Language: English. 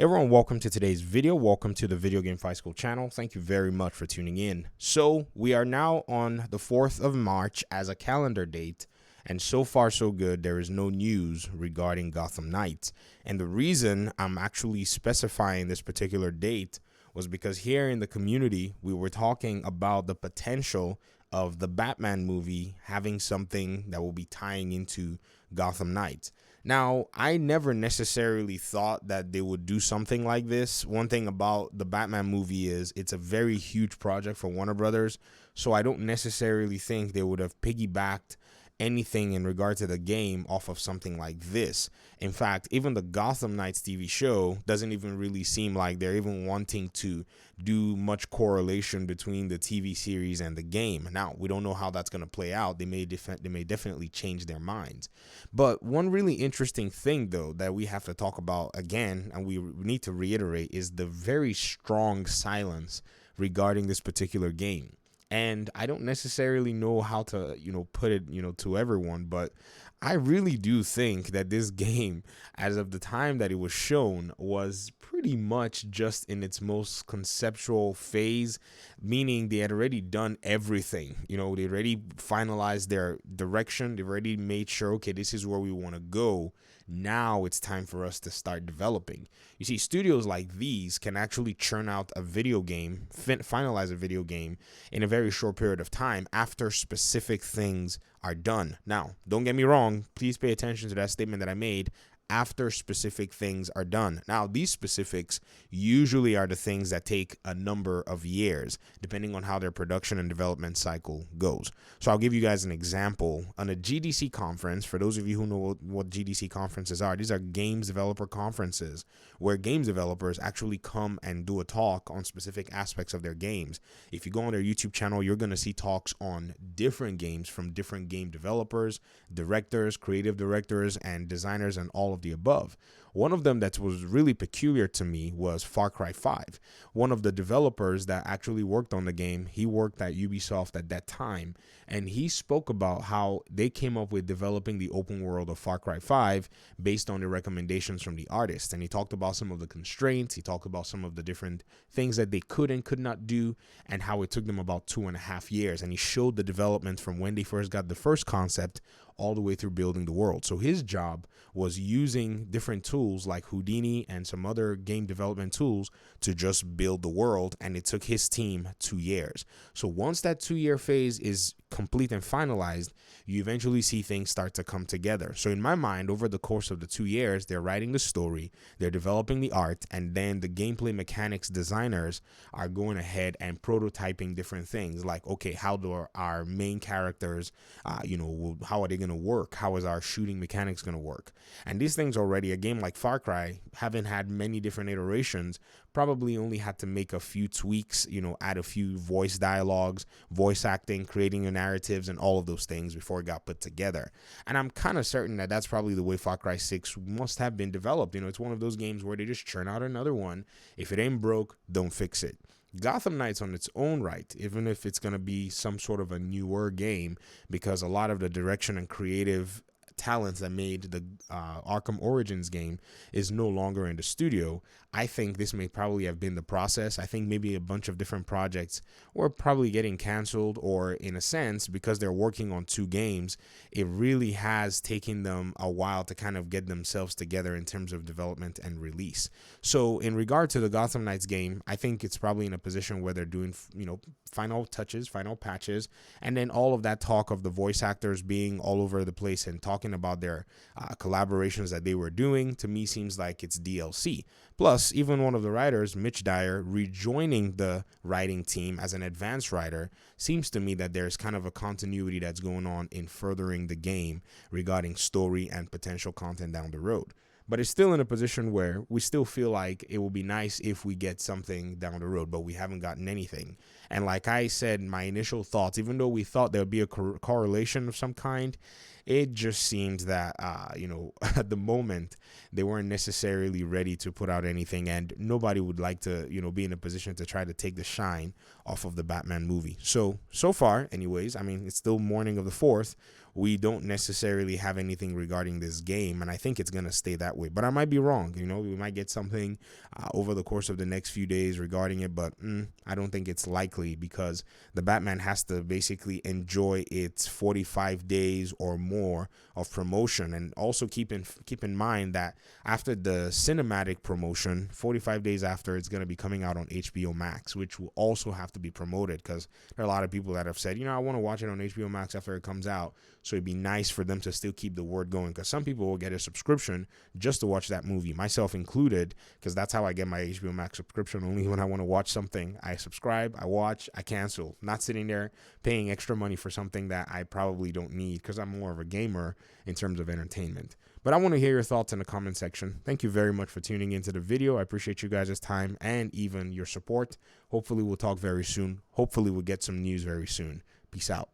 Everyone, welcome to today's video. Welcome to the Video Game Fight School channel. Thank you very much for tuning in. So we are now on the 4th of March as a calendar date, and so far so good. There is no news regarding Gotham Knights. And the reason I'm actually specifying this particular date was because here in the community, we were talking about the potential of the Batman movie having something that will be tying into Gotham Knights. Now, I never necessarily thought that they would do something like this. One thing about the Batman movie is it's a very huge project for Warner Brothers, so I don't necessarily think they would have piggybacked anything in regard to the game off of something like this. In fact, even the Gotham Knights TV show doesn't even really seem like they're even wanting to do much correlation between the TV series and the game. Now, we don't know how that's going to play out. They may definitely change their minds. But one really interesting thing, though, that we have to talk about again, and we need to reiterate, is the very strong silence regarding this particular game. And I don't necessarily know how to, put it, to everyone, but I really do think that this game, as of the time that it was shown, was pretty much just in its most conceptual phase, meaning they had already done everything. They already finalized their direction. They've already made sure, okay, this is where we want to go. Now it's time for us to start developing. You see, studios like these can actually churn out a video game, finalize a video game in a very short period of time after specific things are done. Now, don't get me wrong. Please pay attention to that statement that I made. After specific things are done. Now, these specifics usually are the things that take a number of years, depending on how their production and development cycle goes. So I'll give you guys an example. On a GDC conference, for those of you who know what GDC conferences are, these are games developer conferences where games developers actually come and do a talk on specific aspects of their games. If you go on their YouTube channel, you're going to see talks on different games from different game developers, directors, creative directors, and designers, and all of the above. One of them that was really peculiar to me was Far Cry 5. One of the developers that actually worked on the game, he worked at Ubisoft at that time, and he spoke about how they came up with developing the open world of Far Cry 5 based on the recommendations from the artist. And he talked about some of the constraints, he talked about some of the different things that they could and could not do, and how it took them about 2.5 years. And he showed the development from when they first got the first concept all the way through building the world. So his job was using different tools like Houdini and some other game development tools to just build the world, and it took his team 2 years. So once that 2-year phase is complete and finalized, you eventually see things start to come together. So in my mind, over the course of the 2 years, they're writing the story, they're developing the art, and then the gameplay mechanics designers are going ahead and prototyping different things like, okay, how do our main characters, how are they going to work? How is our shooting mechanics going to work? And these things already, a game like Far Cry, haven't had many different iterations, probably only had to make a few tweaks, add a few voice dialogues, voice acting, creating your narratives, and all of those things before it got put together. And I'm kind of certain that that's probably the way Far Cry 6 must have been developed. It's one of those games where they just churn out another one. If it ain't broke, don't fix it. Gotham Knights on its own right, even if it's going to be some sort of a newer game, because a lot of the direction and creative talents that made the Arkham Origins game is no longer in the studio. I think this may probably have been the process. I think maybe a bunch of different projects were probably getting canceled, or in a sense, because they're working on 2 games, it really has taken them a while to kind of get themselves together in terms of development and release. So in regard to the Gotham Knights game, I think it's probably in a position where they're doing, final touches, final patches, and then all of that talk of the voice actors being all over the place and talking about their collaborations that they were doing, to me seems like it's DLC. Plus, even one of the writers, Mitch Dyer, rejoining the writing team as an advanced writer, seems to me that there's kind of a continuity that's going on in furthering the game regarding story and potential content down the road. But it's still in a position where we still feel like it will be nice if we get something down the road, but we haven't gotten anything. And like I said, my initial thoughts, even though we thought there would be a correlation of some kind, it just seems that, at the moment, they weren't necessarily ready to put out anything, and nobody would like to, be in a position to try to take the shine off of the Batman movie. So far, anyways, it's still morning of the 4th. we don't necessarily have anything regarding this game, and I think it's going to stay that way. But I might be wrong. You know, we might get something over the course of the next few days regarding it, but I don't think it's likely, because the Batman has to basically enjoy its 45 days or more of promotion. And also keep in mind that after the cinematic promotion, 45 days after, it's going to be coming out on HBO Max, which will also have to be promoted, because there are a lot of people that have said, you know, I want to watch it on HBO Max after it comes out. So it'd be nice for them to still keep the word going, because some people will get a subscription just to watch that movie, myself included, because that's how I get my HBO Max subscription. Only when I want to watch something, I subscribe, I watch, I cancel. Not sitting there paying extra money for something that I probably don't need, because I'm more of a gamer in terms of entertainment. But I want to hear your thoughts in the comment section. Thank you very much for tuning into the video. I appreciate you guys' time and even your support. Hopefully we'll talk very soon. Hopefully we'll get some news very soon. Peace out.